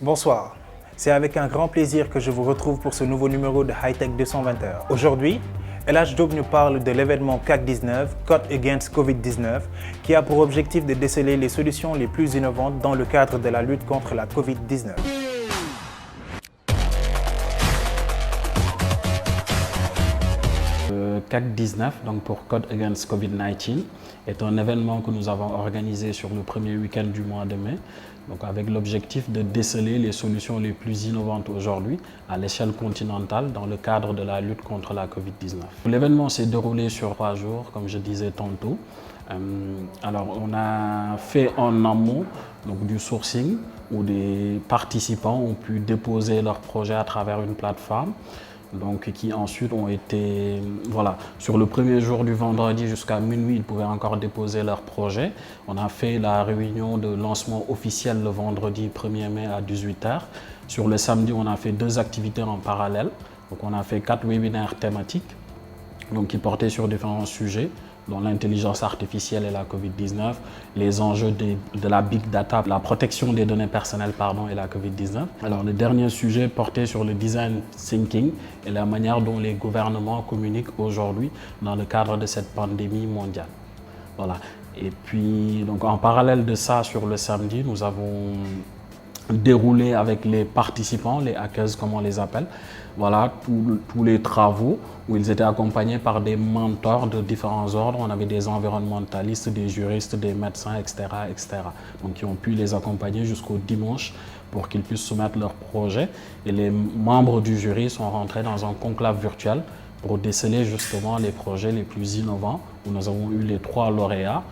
Bonsoir, c'est avec un grand plaisir que je vous retrouve pour ce nouveau numéro de Hightech 220h. Aujourd'hui, El Hadj Diop nous parle de l'événement CAC 19, Code Against Covid-19, qui a pour objectif de déceler les solutions les plus innovantes dans le cadre de la lutte contre la Covid-19. Le CAC 19, donc pour Code Against Covid-19, est un événement que nous avons organisé sur le premier week-end du mois de mai, donc avec l'objectif de déceler les solutions les plus innovantes aujourd'hui à l'échelle continentale dans le cadre de la lutte contre la Covid-19. L'événement s'est déroulé sur 3 jours, comme je disais tantôt. Alors, on a fait en amont donc, du sourcing où des participants ont pu déposer leurs projets à travers une plateforme. Donc, qui ensuite ont été, sur le premier jour du vendredi jusqu'à minuit, ils pouvaient encore déposer leurs projets. On a fait la réunion de lancement officiel le vendredi 1er mai à 18h. Sur le samedi, on a fait 2 activités en parallèle. Donc, on a fait 4 webinaires thématiques donc, qui portaient sur différents sujets, dont l'intelligence artificielle et la Covid-19, les enjeux de la big data, la protection des données personnelles et la Covid-19. Alors le dernier sujet portait sur le design thinking et la manière dont les gouvernements communiquent aujourd'hui dans le cadre de cette pandémie mondiale. Voilà. Et puis donc en parallèle de ça, sur le samedi, nous avons déroulé avec les participants, les hackers comme on les appelle, tous les travaux où ils étaient accompagnés par des mentors de différents ordres. On avait des environnementalistes, des juristes, des médecins, etc. Donc qui ont pu les accompagner jusqu'au dimanche pour qu'ils puissent soumettre leurs projets. Et les membres du jury sont rentrés dans un conclave virtuel pour déceler justement les projets les plus innovants, où nous avons eu les 3 lauréats,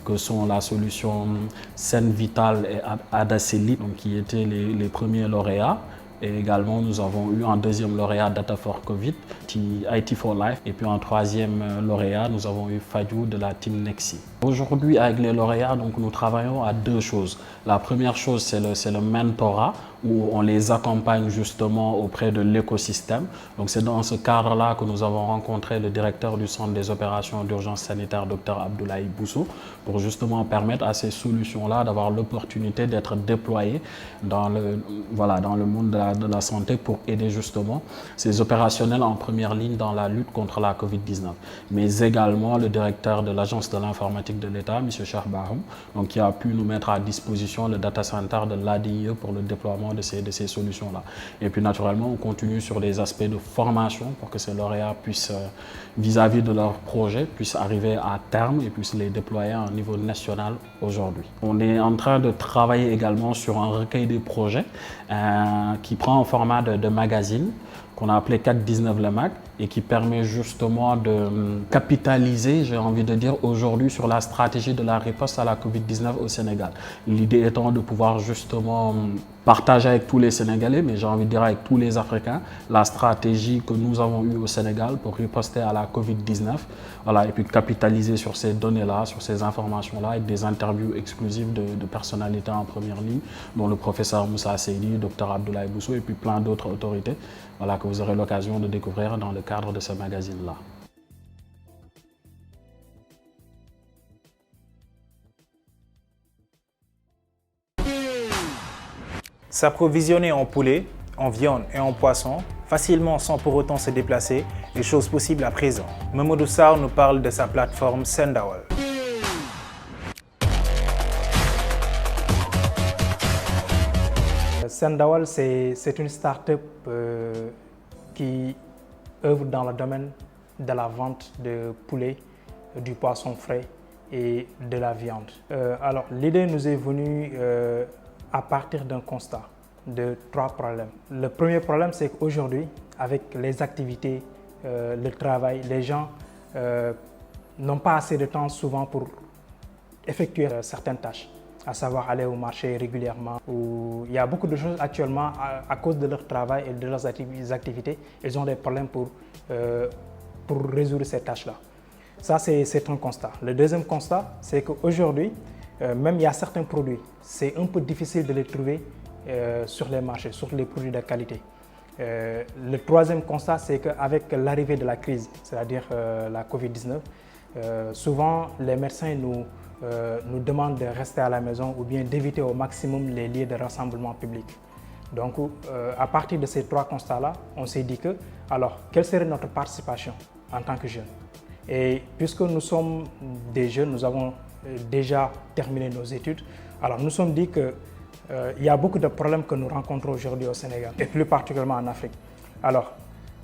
que sont la solution Scène Vital et Adaceli, donc qui étaient les premiers lauréats. Et également, nous avons eu un deuxième lauréat Data for Covid, IT for Life. Et puis un troisième lauréat, nous avons eu Fadjou de la team Nexi. Aujourd'hui, avec les lauréats, donc, nous travaillons à 2 choses. La première chose, c'est le mentorat, où on les accompagne justement auprès de l'écosystème. Donc c'est dans ce cadre-là que nous avons rencontré le directeur du Centre des opérations d'urgence sanitaire, Dr Abdoulaye Bousso, pour justement permettre à ces solutions-là d'avoir l'opportunité d'être déployées dans le monde de la santé pour aider justement ces opérationnels en première ligne dans la lutte contre la Covid-19. Mais également le directeur de l'Agence de l'informatique de l'État, M. Cheikh Bahoum, donc qui a pu nous mettre à disposition le data center de l'ADIE pour le déploiement de ces solutions-là. Et puis naturellement, on continue sur des aspects de formation pour que ces lauréats puissent, vis-à-vis de leurs projets, puissent arriver à terme et puissent les déployer à un niveau national aujourd'hui. On est en train de travailler également sur un recueil de projets qui prend un format de magazine qu'on a appelé CAC 19 le MAG et qui permet justement de capitaliser, j'ai envie de dire, aujourd'hui sur la stratégie de la riposte à la Covid-19 au Sénégal. L'idée étant de pouvoir justement partager avec tous les Sénégalais, mais j'ai envie de dire avec tous les Africains, la stratégie que nous avons eue au Sénégal pour riposter à la Covid-19, et puis capitaliser sur ces données-là, sur ces informations-là, avec des interviews exclusives de personnalités en première ligne, dont le professeur Moussa Seydi, Dr Abdoulaye Bousso et puis plein d'autres autorités, que vous aurez l'occasion de découvrir dans le cadre de ce magazine-là. S'approvisionner en poulet, en viande et en poisson, facilement sans pour autant se déplacer, est chose possible à présent. Mamadou Sarr nous parle de sa plateforme Sendawal. Sendawal, c'est une start-up qui œuvre dans le domaine de la vente de poulet, du poisson frais et de la viande. Alors, l'idée nous est venue à partir d'un constat de 3 problèmes. Le premier problème, c'est qu'aujourd'hui, avec les activités, le travail, les gens n'ont pas assez de temps souvent pour effectuer certaines tâches, à savoir aller au marché régulièrement. Il y a beaucoup de choses actuellement, à cause de leur travail et de leurs activités, ils ont des problèmes pour résoudre ces tâches-là. Ça, c'est un constat. Le deuxième constat, c'est qu'aujourd'hui, même il y a certains produits, c'est un peu difficile de les trouver sur les marchés, sur les produits de qualité. Le troisième constat, c'est qu'avec l'arrivée de la crise, c'est-à-dire la Covid-19, souvent les médecins nous demandent de rester à la maison ou bien d'éviter au maximum les lieux de rassemblement public. Donc, à partir de ces 3 constats-là, on s'est dit que, alors, quelle serait notre participation en tant que jeunes? Et puisque nous sommes des jeunes, nous avons déjà terminé nos études, alors nous nous sommes dit qu'il y a beaucoup de problèmes que nous rencontrons aujourd'hui au Sénégal, et plus particulièrement en Afrique. Alors,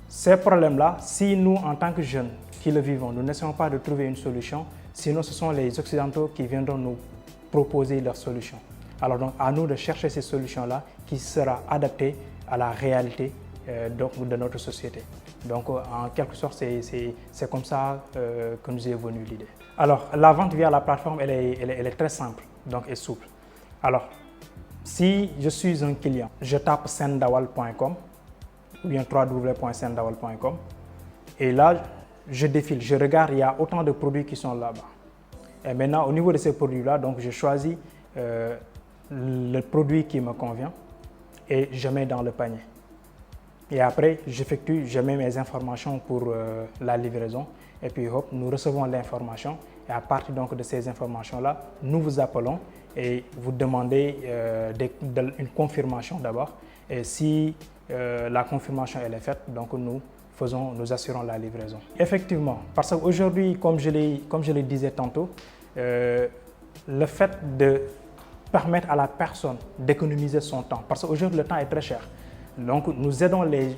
ces problèmes-là, si nous, en tant que jeunes qui le vivons, nous n'essayons pas de trouver une solution, sinon ce sont les Occidentaux qui viendront nous proposer leurs solutions. Alors donc, à nous de chercher ces solutions-là qui seront adaptées à la réalité de notre société. Donc, en quelque sorte, c'est comme ça que nous est venue l'idée. Alors, la vente via la plateforme, elle est très simple donc, et souple. Alors, si je suis un client, je tape sendawal.com ou bien www.sendawal.com et là, je défile, je regarde, il y a autant de produits qui sont là-bas. Et maintenant, au niveau de ces produits-là, donc je choisis le produit qui me convient et je mets dans le panier. Et après, je mets mes informations pour la livraison et puis hop, nous recevons l'information et à partir donc de ces informations-là, nous vous appelons et vous demandez une confirmation d'abord. Et si la confirmation elle est faite, donc nous assurons la livraison. Effectivement, parce qu'aujourd'hui, comme je le disais tantôt, le fait de permettre à la personne d'économiser son temps, parce qu'aujourd'hui le temps est très cher. Donc nous aidons les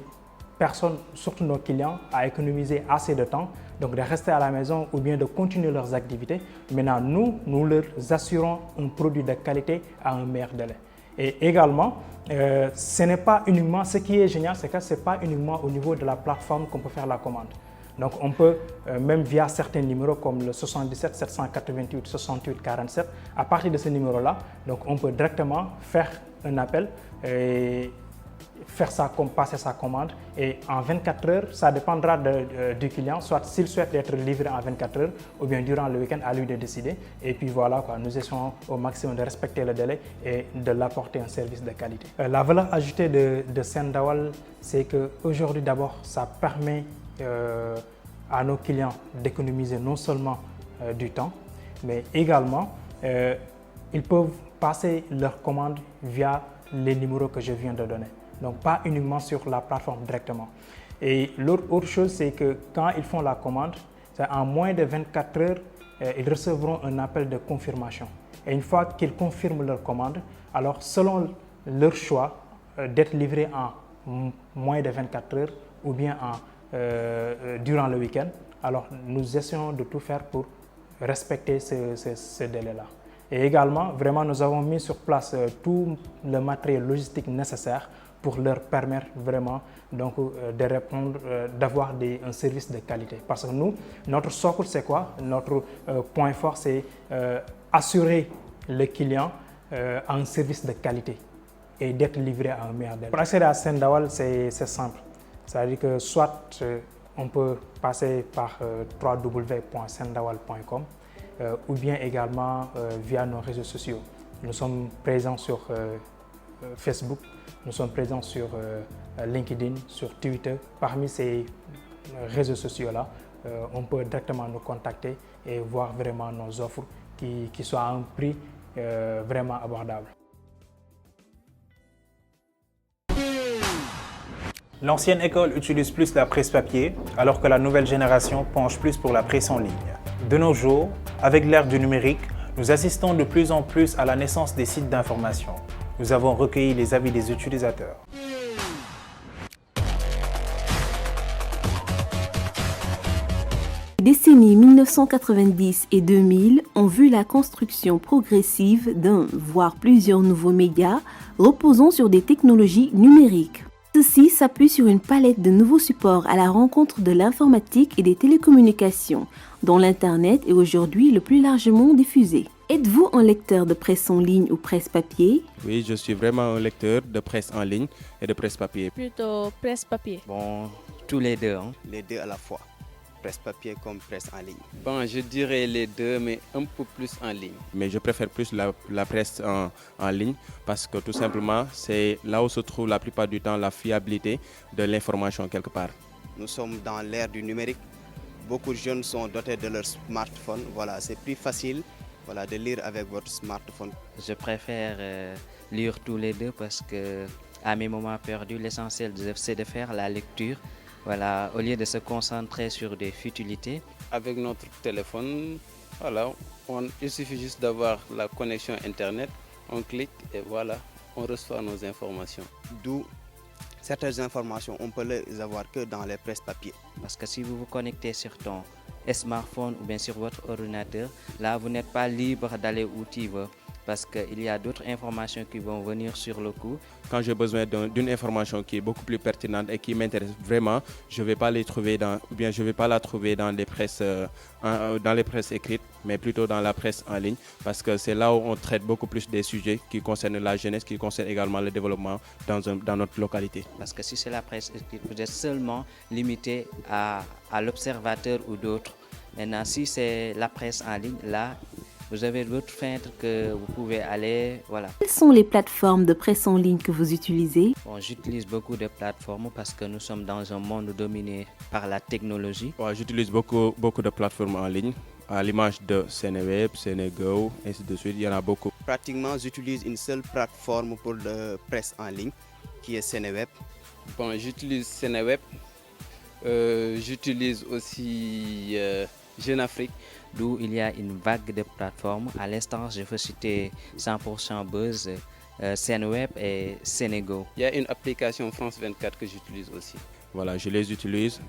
personnes, surtout nos clients, à économiser assez de temps, donc de rester à la maison ou bien de continuer leurs activités. Maintenant, nous leur assurons un produit de qualité à un meilleur délai. Et également, ce qui est génial, c'est que ce n'est pas uniquement au niveau de la plateforme qu'on peut faire la commande. Donc on peut, même via certains numéros comme le 77 788 68 47, à partir de ce numéro-là, donc on peut directement faire un appel et passer sa commande. Et en 24 heures, ça dépendra du client, soit s'il souhaite être livré en 24 heures ou bien durant le week-end, à lui de décider. Et puis voilà, nous essayons au maximum de respecter le délai et de l'apporter un service de qualité. La valeur ajoutée de Sendawal, c'est qu'aujourd'hui d'abord, ça permet à nos clients d'économiser non seulement du temps, mais également ils peuvent passer leurs commandes via les numéros que je viens de donner. Donc pas uniquement sur la plateforme directement. Et l'autre chose, c'est que quand ils font la commande, en moins de 24 heures, ils recevront un appel de confirmation. Et une fois qu'ils confirment leur commande, alors selon leur choix d'être livré en moins de 24 heures ou bien durant le week-end, alors nous essayons de tout faire pour respecter ce délai-là. Et également, vraiment, nous avons mis sur place tout le matériel logistique nécessaire pour leur permettre vraiment donc, de répondre, d'avoir un service de qualité. Parce que nous, notre socle, c'est quoi? Notre point fort, c'est assurer le client à un service de qualité et d'être livré à un meilleur délai. Pour accéder à Sendawal, c'est simple. C'est-à-dire que soit on peut passer par www.sendawal.com ou bien également via nos réseaux sociaux. Nous sommes présents sur Facebook, nous sommes présents sur LinkedIn, sur Twitter. Parmi ces réseaux sociaux-là, on peut directement nous contacter et voir vraiment nos offres qui soient à un prix vraiment abordable. L'ancienne école utilise plus la presse papier, alors que la nouvelle génération penche plus pour la presse en ligne. De nos jours, avec l'ère du numérique, nous assistons de plus en plus à la naissance des sites d'information. Nous avons recueilli les avis des utilisateurs. Les décennies 1990 et 2000 ont vu la construction progressive d'un, voire plusieurs nouveaux médias reposant sur des technologies numériques. Ceci s'appuie sur une palette de nouveaux supports à la rencontre de l'informatique et des télécommunications, dont l'Internet est aujourd'hui le plus largement diffusé. Êtes-vous un lecteur de presse en ligne ou presse papier? Oui, je suis vraiment un lecteur de presse en ligne et de presse papier. Plutôt presse papier. Bon, tous les deux, les deux à la fois. Presse papier comme presse en ligne. Bon, je dirais les deux, mais un peu plus en ligne. Mais je préfère plus la presse en ligne parce que tout simplement, c'est là où se trouve la plupart du temps la fiabilité de l'information quelque part. Nous sommes dans l'ère du numérique. Beaucoup de jeunes sont dotés de leur smartphone. Voilà, c'est plus facile voilà, de lire avec votre smartphone? Je préfère lire tous les deux parce que à mes moments perdus, l'essentiel c'est de faire la lecture, voilà, au lieu de se concentrer sur des futilités. Avec notre téléphone, voilà, il suffit juste d'avoir la connexion Internet, on clique et voilà, on reçoit nos informations. D'où certaines informations, on peut les avoir que dans les presses papier. Parce que si vous vous connectez sur ton smartphone ou bien sur votre ordinateur, là vous n'êtes pas libre d'aller où tu veux. Parce qu'il y a d'autres informations qui vont venir sur le coup. Quand j'ai besoin d'une information qui est beaucoup plus pertinente et qui m'intéresse vraiment, je ne vais pas je vais pas la trouver dans les presses écrites, mais plutôt dans la presse en ligne, parce que c'est là où on traite beaucoup plus des sujets qui concernent la jeunesse, qui concernent également le développement dans notre localité. Parce que si c'est la presse écrite, vous êtes seulement limité à l'observateur ou d'autres. Maintenant, si c'est la presse en ligne, là, vous avez d'autres fenêtres que vous pouvez aller, voilà. Quelles sont les plateformes de presse en ligne que vous utilisez? Bon, j'utilise beaucoup de plateformes parce que nous sommes dans un monde dominé par la technologie. Ouais, j'utilise beaucoup de plateformes en ligne, à l'image de Seneweb, Senego, et ainsi de suite. Il y en a beaucoup. Pratiquement, j'utilise une seule plateforme pour la presse en ligne, qui est Seneweb. Bon, j'utilise Seneweb. J'utilise aussi Jeune Afrique. D'où il y a une vague de plateformes. À l'instant, je veux citer 100% Buzz, Seneweb et Senego. Il y a une application France 24 que j'utilise aussi. Voilà, je les utilise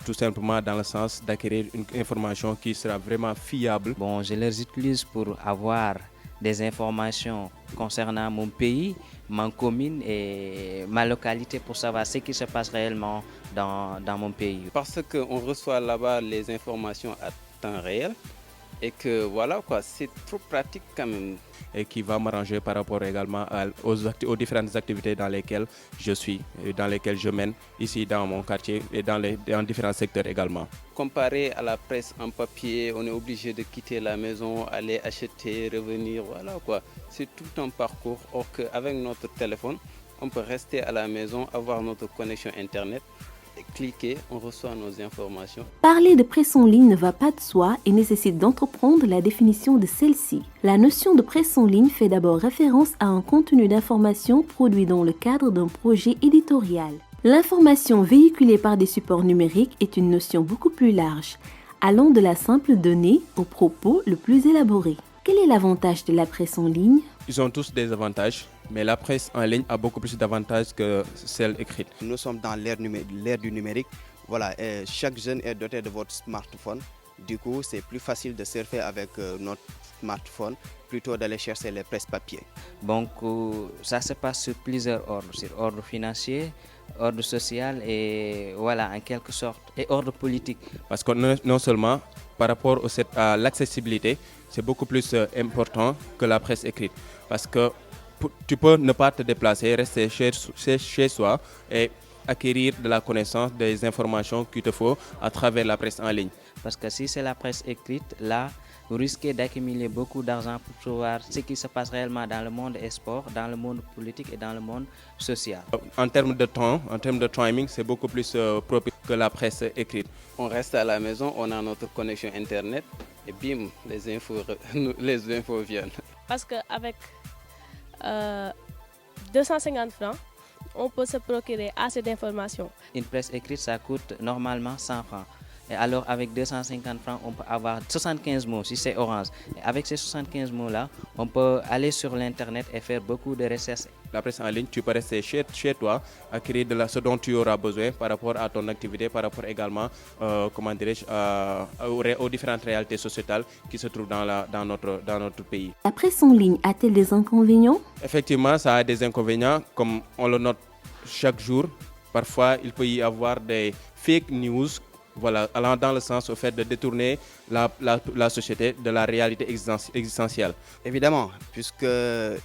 tout simplement dans le sens d'acquérir une information qui sera vraiment fiable. Bon, je les utilise pour avoir des informations concernant mon pays, ma commune et ma localité pour savoir ce qui se passe réellement dans mon pays. Parce qu'on reçoit là-bas les informations à temps réel et que voilà quoi, c'est trop pratique quand même. Et qui va m'arranger par rapport également aux différentes activités dans lesquelles je suis, et dans lesquelles je mène ici dans mon quartier et dans différents secteurs également. Comparé à la presse en papier, on est obligé de quitter la maison, aller acheter, revenir, voilà quoi. C'est tout un parcours. Or qu'avec notre téléphone, on peut rester à la maison, avoir notre connexion Internet, cliquer, on reçoit nos informations. Parler de presse en ligne ne va pas de soi et nécessite d'entreprendre la définition de celle-ci. La notion de presse en ligne fait d'abord référence à un contenu d'information produit dans le cadre d'un projet éditorial. L'information véhiculée par des supports numériques est une notion beaucoup plus large, allant de la simple donnée au propos le plus élaboré. Quel est l'avantage de la presse en ligne? Ils ont tous des avantages, mais la presse en ligne a beaucoup plus d'avantages que celle écrite. Nous sommes dans l'ère du numérique. Voilà, et chaque jeune est doté de votre smartphone. Du coup, c'est plus facile de surfer avec notre smartphone plutôt d'aller chercher les presses papier. Donc, ça se passe sur plusieurs ordres, sur ordre financier, ordre social et voilà, en quelque sorte, et ordre politique. Parce que non seulement par rapport à l'accessibilité, c'est beaucoup plus important que la presse écrite. Parce que tu peux ne pas te déplacer, rester chez soi et acquérir de la connaissance, des informations qu'il te faut à travers la presse en ligne. Parce que si c'est la presse écrite, là, vous risquez d'accumuler beaucoup d'argent pour savoir ce qui se passe réellement dans le monde des sports, dans le monde politique et dans le monde social. En termes de temps, en termes de timing, c'est beaucoup plus propice que la presse écrite. On reste à la maison, on a notre connexion Internet et bim, les infos viennent. Parce qu'avec 250 francs, on peut se procurer assez d'informations. Une presse écrite, ça coûte normalement 100 francs. Et alors, avec 250 francs, on peut avoir 75 mots si c'est Orange. Et avec ces 75 mots-là, on peut aller sur l'Internet et faire beaucoup de recherches. La presse en ligne, tu peux rester chez toi, acquérir ce dont tu auras besoin par rapport à ton activité, par rapport également aux différentes réalités sociétales qui se trouvent dans notre pays. La presse en ligne a-t-elle des inconvénients? Effectivement, ça a des inconvénients, comme on le note chaque jour. Parfois, il peut y avoir des fake news, voilà, allant dans le sens au fait de détourner la société de la réalité existentielle. Évidemment, puisque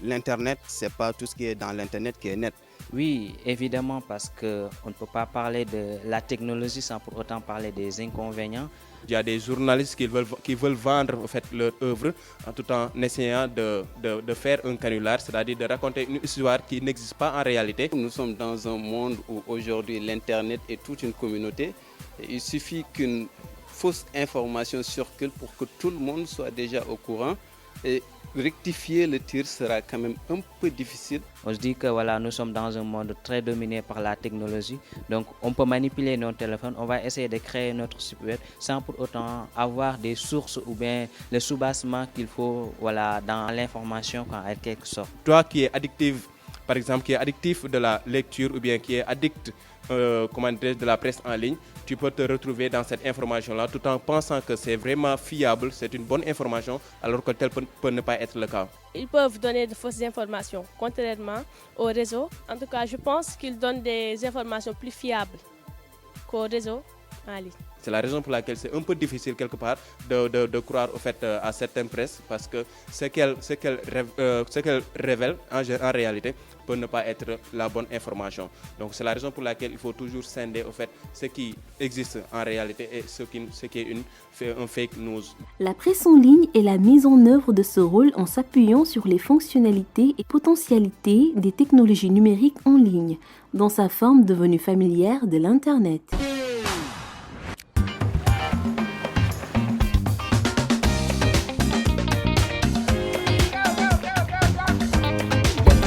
l'Internet, ce n'est pas tout ce qui est dans l'Internet qui est net. Oui, évidemment, parce qu'on ne peut pas parler de la technologie sans pour autant parler des inconvénients. Il y a des journalistes qui veulent vendre en fait, leur œuvre tout en essayant de faire un canular, c'est-à-dire de raconter une histoire qui n'existe pas en réalité. Nous sommes dans un monde où aujourd'hui l'Internet est toute une communauté. Et il suffit qu'une fausse information circule pour que tout le monde soit déjà au courant. Et rectifier le tir sera quand même un peu difficile. On se dit que voilà, nous sommes dans un monde très dominé par la technologie. Donc on peut manipuler nos téléphones, on va essayer de créer notre site web sans pour autant avoir des sources ou bien le soubassement qu'il faut voilà, dans l'information en quelque sorte. Toi qui es addictif, par exemple, qui est addictif de la lecture ou bien qui est addict de la presse en ligne, tu peux te retrouver dans cette information-là tout en pensant que c'est vraiment fiable, c'est une bonne information, alors que tel peut ne pas être le cas. Ils peuvent donner de fausses informations, contrairement au réseau. En tout cas, je pense qu'ils donnent des informations plus fiables qu'au réseau en ligne. C'est la raison pour laquelle c'est un peu difficile quelque part de croire au fait à certaines presses, parce que ce qu'elle révèle en réalité peut ne pas être la bonne information. Donc c'est la raison pour laquelle il faut toujours scinder au fait ce qui existe en réalité et ce qui est un fake news. La presse en ligne est la mise en œuvre de ce rôle en s'appuyant sur les fonctionnalités et potentialités des technologies numériques en ligne, dans sa forme devenue familière de l'Internet.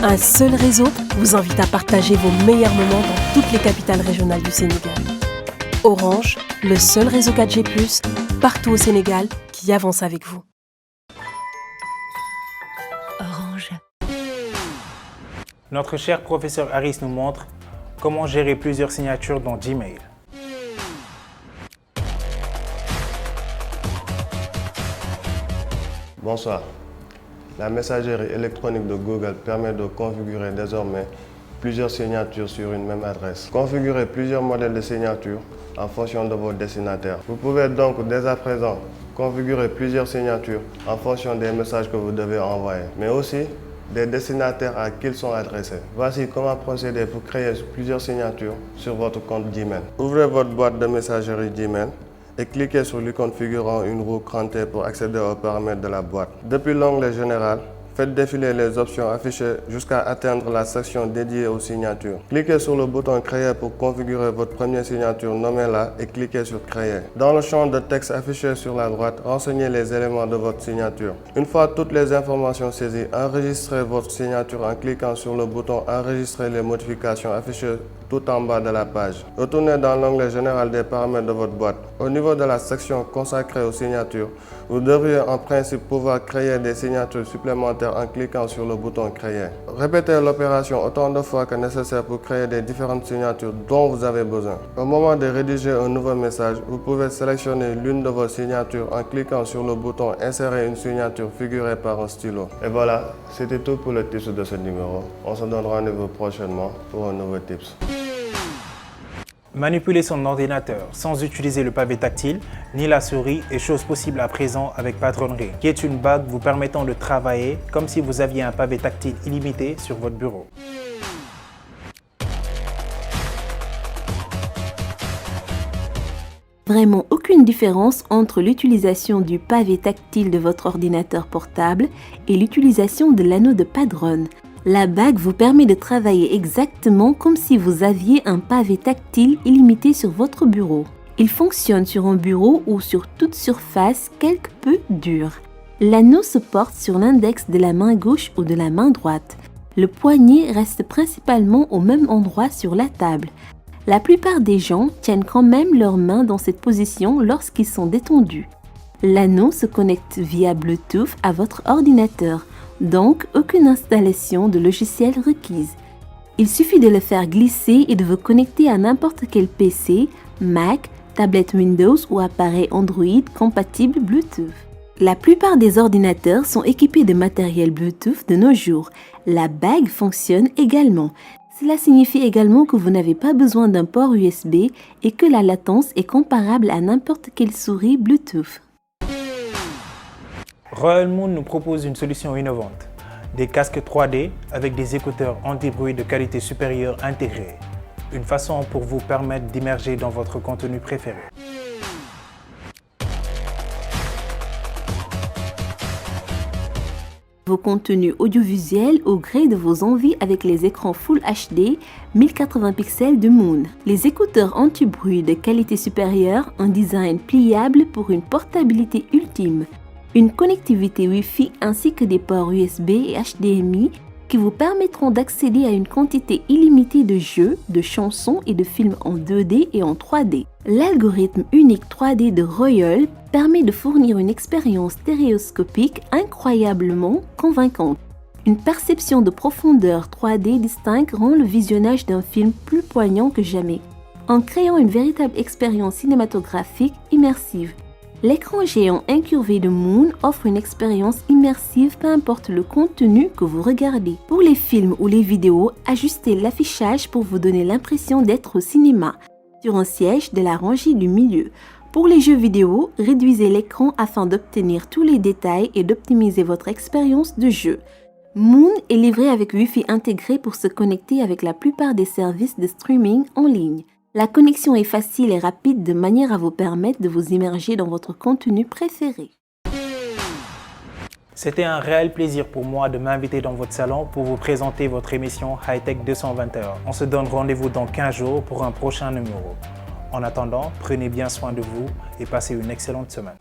Un seul réseau vous invite à partager vos meilleurs moments dans toutes les capitales régionales du Sénégal. Orange, le seul réseau 4G+, partout au Sénégal, qui avance avec vous. Orange. Notre cher professeur Harris nous montre comment gérer plusieurs signatures dans Gmail. Bonsoir. La messagerie électronique de Google permet de configurer désormais plusieurs signatures sur une même adresse. Configurez plusieurs modèles de signatures en fonction de vos destinataires. Vous pouvez donc dès à présent configurer plusieurs signatures en fonction des messages que vous devez envoyer, mais aussi des destinataires à qui ils sont adressés. Voici comment procéder pour créer plusieurs signatures sur votre compte Gmail. Ouvrez votre boîte de messagerie Gmail et cliquez sur l'icône figurant une roue crantée pour accéder aux paramètres de la boîte. Depuis l'onglet Général, faites défiler les options affichées jusqu'à atteindre la section dédiée aux signatures. Cliquez sur le bouton Créer pour configurer votre première signature, nommez-la et cliquez sur Créer. Dans le champ de texte affiché sur la droite, renseignez les éléments de votre signature. Une fois toutes les informations saisies, enregistrez votre signature en cliquant sur le bouton Enregistrer les modifications affichées tout en bas de la page. Retournez dans l'onglet Général des paramètres de votre boîte. Au niveau de la section consacrée aux signatures, vous devriez en principe pouvoir créer des signatures supplémentaires en cliquant sur le bouton Créer. Répétez l'opération autant de fois que nécessaire pour créer les différentes signatures dont vous avez besoin. Au moment de rédiger un nouveau message, vous pouvez sélectionner l'une de vos signatures en cliquant sur le bouton Insérer une signature figurée par un stylo. Et voilà, c'était tout pour le tips de ce numéro. On se donne rendez-vous prochainement pour un nouveau tips. Manipuler son ordinateur sans utiliser le pavé tactile ni la souris est chose possible à présent avec Patronnerie, qui est une bague vous permettant de travailler comme si vous aviez un pavé tactile illimité sur votre bureau. Vraiment aucune différence entre l'utilisation du pavé tactile de votre ordinateur portable et l'utilisation de l'anneau de Padron. La bague vous permet de travailler exactement comme si vous aviez un pavé tactile illimité sur votre bureau. Il fonctionne sur un bureau ou sur toute surface quelque peu dure. L'anneau se porte sur l'index de la main gauche ou de la main droite. Le poignet reste principalement au même endroit sur la table. La plupart des gens tiennent quand même leurs mains dans cette position lorsqu'ils sont détendus. L'anneau se connecte via Bluetooth à votre ordinateur. Donc, aucune installation de logiciel requise. Il suffit de le faire glisser et de vous connecter à n'importe quel PC, Mac, tablette Windows ou appareil Android compatible Bluetooth. La plupart des ordinateurs sont équipés de matériel Bluetooth de nos jours. La bague fonctionne également. Cela signifie également que vous n'avez pas besoin d'un port USB et que la latence est comparable à n'importe quelle souris Bluetooth. Royal Moon nous propose une solution innovante, des casques 3D avec des écouteurs anti-bruit de qualité supérieure intégrés. Une façon pour vous permettre d'immerger dans votre contenu préféré. Vos contenus audiovisuels au gré de vos envies avec les écrans Full HD 1080 pixels de Moon. Les écouteurs anti-bruit de qualité supérieure, un design pliable pour une portabilité ultime. une connectivité Wi-Fi ainsi que des ports USB et HDMI qui vous permettront d'accéder à une quantité illimitée de jeux, de chansons et de films en 2D et en 3D. L'algorithme unique 3D de Royal permet de fournir une expérience stéréoscopique incroyablement convaincante. Une perception de profondeur 3D distincte rend le visionnage d'un film plus poignant que jamais, en créant une véritable expérience cinématographique immersive. L'écran géant incurvé de Moon offre une expérience immersive peu importe le contenu que vous regardez. Pour les films ou les vidéos, ajustez l'affichage pour vous donner l'impression d'être au cinéma, sur un siège de la rangée du milieu. Pour les jeux vidéo, réduisez l'écran afin d'obtenir tous les détails et d'optimiser votre expérience de jeu. Moon est livré avec Wi-Fi intégré pour se connecter avec la plupart des services de streaming en ligne. La connexion est facile et rapide de manière à vous permettre de vous immerger dans votre contenu préféré. C'était un réel plaisir pour moi de m'inviter dans votre salon pour vous présenter votre émission Hightech 221. On se donne rendez-vous dans 15 jours pour un prochain numéro. En attendant, prenez bien soin de vous et passez une excellente semaine.